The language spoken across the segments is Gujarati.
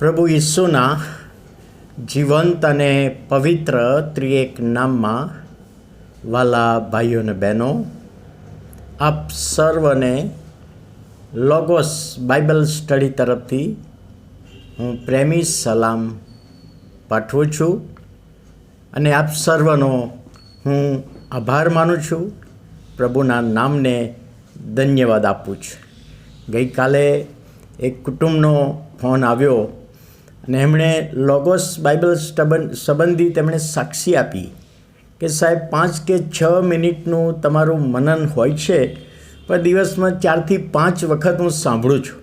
પ્રભુ ઈસુના જીવંત અને પવિત્ર ત્રિએક નામમાં વાલા ભાઈઓ અને બહેનો, આપ સર્વને લોગોસ બાઇબલ સ્ટડી તરફથી હું પ્રેમી સલામ પાઠવું છું અને આપ સર્વનો હું આભાર માનું છું. પ્રભુના નામને ધન્યવાદ આપું છું. ગઈકાલે એક કુટુંબનો ફોન આવ્યો અને એમણે લોગોસ બાઇબલ સંબંધી તેમણે સાક્ષી આપી કે સાહેબ 5 કે 6 મિનિટનું તમારું મનન હોય છે, પણ દિવસમાં 4 થી 5 વખત હું સાંભળું છું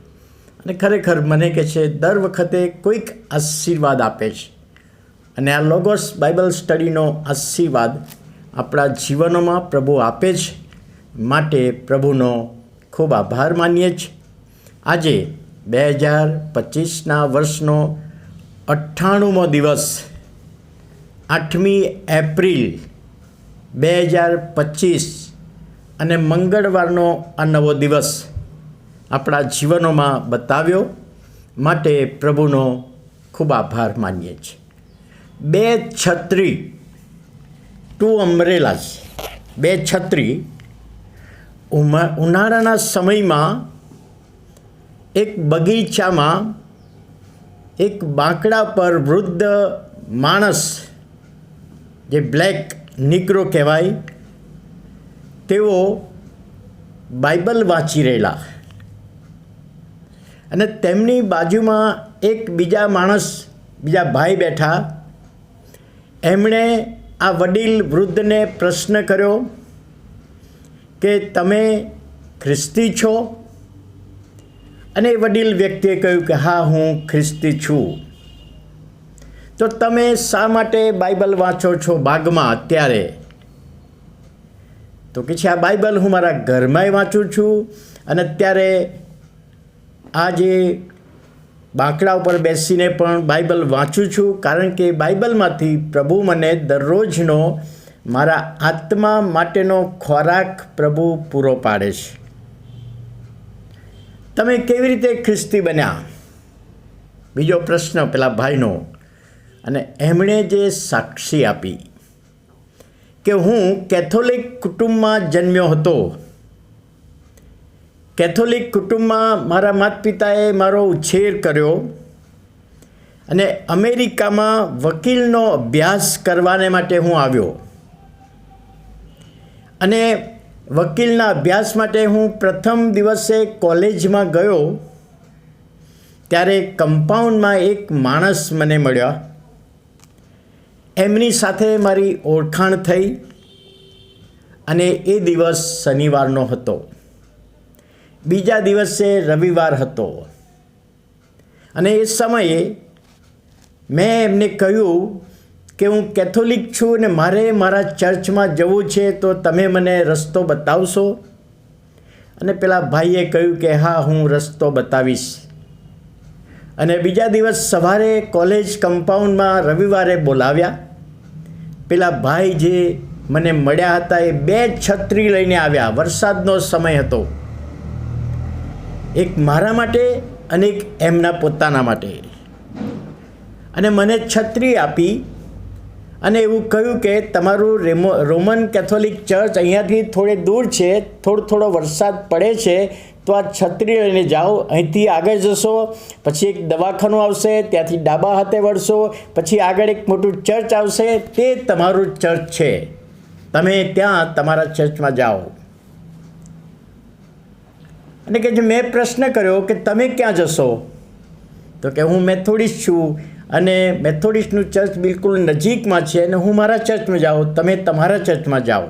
અને ખરેખર મને કહે છે દર વખતે કોઈક આશીર્વાદ આપે છે અને આ લોગોસ બાઇબલ સ્ટડીનો આશીર્વાદ આપણા જીવનોમાં પ્રભુ આપે છે. માટે પ્રભુનો ખૂબ આભાર માનીએ છીએ. આજે 2025ના વર્ષનો 98મો દિવસ, 8મી એપ્રિલ 2025 અને મંગળવારનો આ નવો દિવસ આપણા જીવનોમાં બતાવ્યો. માટે પ્રભુનો ખૂબ આભાર માનીએ છીએ. 2 છત્રી, 2 અમ્બ્રેલાસ, 2 છત્રી ઉનાળાના સમયમાં એક બગીચામાં એક બાંકડા પર વૃદ્ધ માણસ, જે બ્લેક નિગ્રો કહેવાય, તેઓ બાઇબલ વાંચી રહેલા અને તેમની બાજુમાં એક બીજા ભાઈ બેઠા. એમણે આ વડીલ વૃદ્ધને પ્રશ્ન કર્યો કે તમે ખ્રિસ્તી છો? અને વડીલ વ્યક્તિએ કહ્યું કે હા, હું ખ્રિસ્તી છું. તો તમે શા માટે બાઇબલ વાંચો છો બાગમાં અત્યારે? તો કે છે આ બાઇબલ હું મારા ઘરમાંય વાંચું છું અને અત્યારે આ જે બાંકડા ઉપર બેસીને પણ બાઇબલ વાંચું છું, કારણ કે બાઇબલમાંથી પ્રભુ મને દરરોજનો મારા આત્મા માટેનો ખોરાક પ્રભુ પૂરો પાડે છે. તમે કેવી રીતે ખ્રિસ્તી બન્યા? બીજો પ્રશ્ન પેલા ભાઈનો. અને એમણે જે સાક્ષી આપી કે હું કેથોલિક કુટુંબમાં જન્મ્યો હતો. કેથોલિક કુટુંબમાં મારા માતા પિતાએ મારો ઉછેર કર્યો અને અમેરિકામાં વકીલનો અભ્યાસ કરવાને માટે હું આવ્યો. અને વકીલના અભ્યાસ માટે હું પ્રથમ દિવસે કોલેજમાં ગયો ત્યારે કમ્પાઉન્ડમાં એક માણસ મને મળ્યા. એમની સાથે મારી ઓળખાણ થઈ અને એ દિવસ શનિવારનો હતો. બીજા દિવસે રવિવાર હતો અને એ સમયે મેં એમને કહ્યું કે હું કેથોલિક છું અને મારે મારા ચર્ચમાં જવું છે, તો તમે મને રસ્તો બતાવશો? અને પેલા ભાઈએ કહ્યું કે હા, હું રસ્તો બતાવીશ. અને બીજા દિવસ સવારે કોલેજ કમ્પાઉન્ડમાં રવિવારે બોલાવ્યા. પેલા ભાઈ જે મને મળ્યા હતા એ 2 છત્રી લઈને આવ્યા. વરસાદનો સમય હતો, એક મારા માટે અને એક એમના પોતાના માટે. અને મને છત્રી આપી અને એવું કહ્યું કે તમારું રોમન કેથોલિક ચર્ચ અહીંયાથી થોડે દૂર છે, થોડો વરસાદ પડે છે, તો આ છત્રી લઈને જાઓ. અહીંથી આગળ જશો, પછી એક દવાખાનું આવશે, ત્યાંથી ડાબા હાથે વળશો, પછી આગળ એક મોટું ચર્ચ આવશે, તે તમારું ચર્ચ છે. તમે ત્યાં તમારા ચર્ચમાં જાઓ. અને કે મેં પ્રશ્ન કર્યો કે તમે ક્યાં જશો? તો કે હું મેથોડિસ્ટ છું અને મેથોડિસ્ટનું ચર્ચ બિલકુલ નજીકમાં છે અને હું મારા ચર્ચમાં જાઉં, તમે તમારા ચર્ચમાં જાઓ.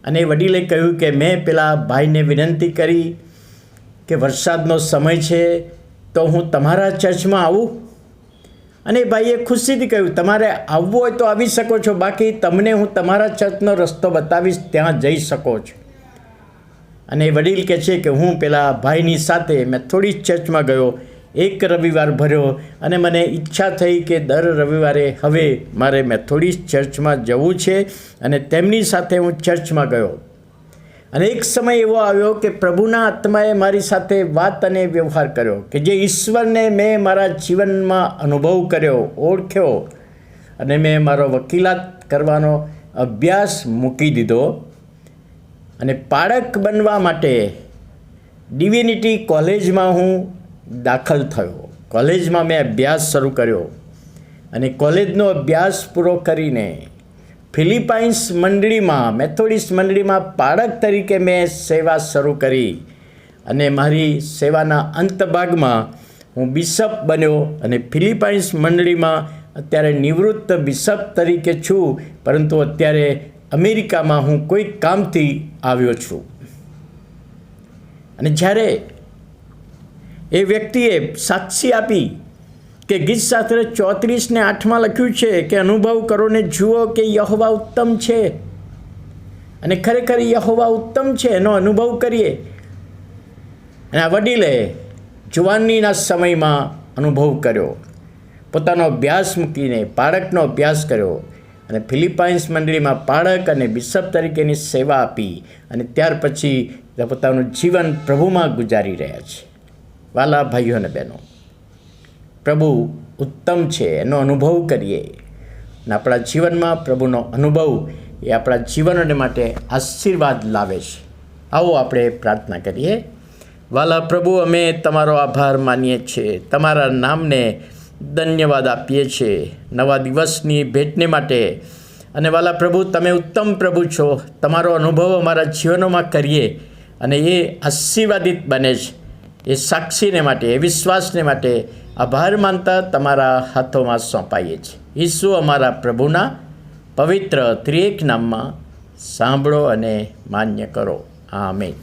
અને વડીલે કહ્યું કે મેં પેલા ભાઈને વિનંતી કરી કે વરસાદનો સમય છે તો હું તમારા ચર્ચમાં આવું? અને ભાઈએ ખુશીથી કહ્યું તમારે આવવું હોય તો આવી શકો છો, બાકી તમને હું તમારા ચર્ચનો રસ્તો બતાવીશ, ત્યાં જઈ શકો છો. અને વડીલ કહે છે કે હું પેલા ભાઈની સાથે મેથોડિસ્ટ ચર્ચમાં ગયો, એક રવિવાર ભર્યો અને મને ઈચ્છા થઈ કે દર રવિવારે હવે મારે મેથોડિસ્ટ ચર્ચમાં જવું છે અને તેમની સાથે હું ચર્ચમાં ગયો. અને એક સમય એવો આવ્યો કે પ્રભુના આત્માએ મારી સાથે વાત અને વ્યવહાર કર્યો કે જે ઈશ્વરને મેં મારા જીવનમાં અનુભવ કર્યો, ઓળખ્યો, અને મેં મારો વકીલાત કરવાનો અભ્યાસ મૂકી દીધો અને પાળક બનવા માટે ડિવિનિટી કોલેજમાં હું દાખલ થયો. કોલેજમાં મેં અભ્યાસ શરૂ કર્યો અને કોલેજનો અભ્યાસ પૂરો કરીને ફિલિપાઇન્સ મંડળીમાં, મેથોડિસ્ટ મંડળીમાં પાળક તરીકે મેં સેવા શરૂ કરી અને મારી સેવાના અંત ભાગમાં હું બિશપ બન્યો અને ફિલિપાઇન્સ મંડળીમાં અત્યારે નિવૃત્ત બિશપ તરીકે છું, પરંતુ અત્યારે અમેરિકામાં હું કોઈ કામથી આવ્યો છું. અને જ્યારે એ વ્યક્તિએ સાક્ષી આપી કે ગીતશાસ્ત્ર 34:8 લખ્યું છે કે અનુભવ કરો ને જુઓ કે યહોવા ઉત્તમ છે, અને ખરેખર યહોવા ઉત્તમ છે એનો અનુભવ કરીએ. અને આ વડીલે જુવાનીના સમયમાં અનુભવ કર્યો, પોતાનો અભ્યાસ મૂકીને પાળકનો અભ્યાસ કર્યો અને ફિલિપાઇન્સ મંડળીમાં પાળક અને બિશપ તરીકેની સેવા આપી અને ત્યાર પછી પોતાનું જીવન પ્રભુમાં ગુજારી રહ્યા છે. વાલા ભાઈઓ અને બહેનો, પ્રભુ ઉત્તમ છે એનો અનુભવ કરીએ અને આપણા જીવનમાં પ્રભુનો અનુભવ એ આપણા જીવનને માટે આશીર્વાદ લાવે છે. આવો આપણે પ્રાર્થના કરીએ. વાલા પ્રભુ, અમે તમારો આભાર માનીએ છીએ, તમારા નામને ધન્યવાદ આપીએ છીએ નવા દિવસની ભેટને માટે. અને વાલા પ્રભુ, તમે ઉત્તમ પ્રભુ છો, તમારો અનુભવ અમારા જીવનોમાં કરીએ અને એ આશીર્વાદિત બને છે. એ સાક્ષીને માટે, એ વિશ્વાસને માટે આભાર માનતા તમારા હાથોમાં સોંપાઈએ છીએ. ઈસુ અમારા પ્રભુના પવિત્ર ત્રિએક નામમાં સાંભળો અને માન્ય કરો. આમેન.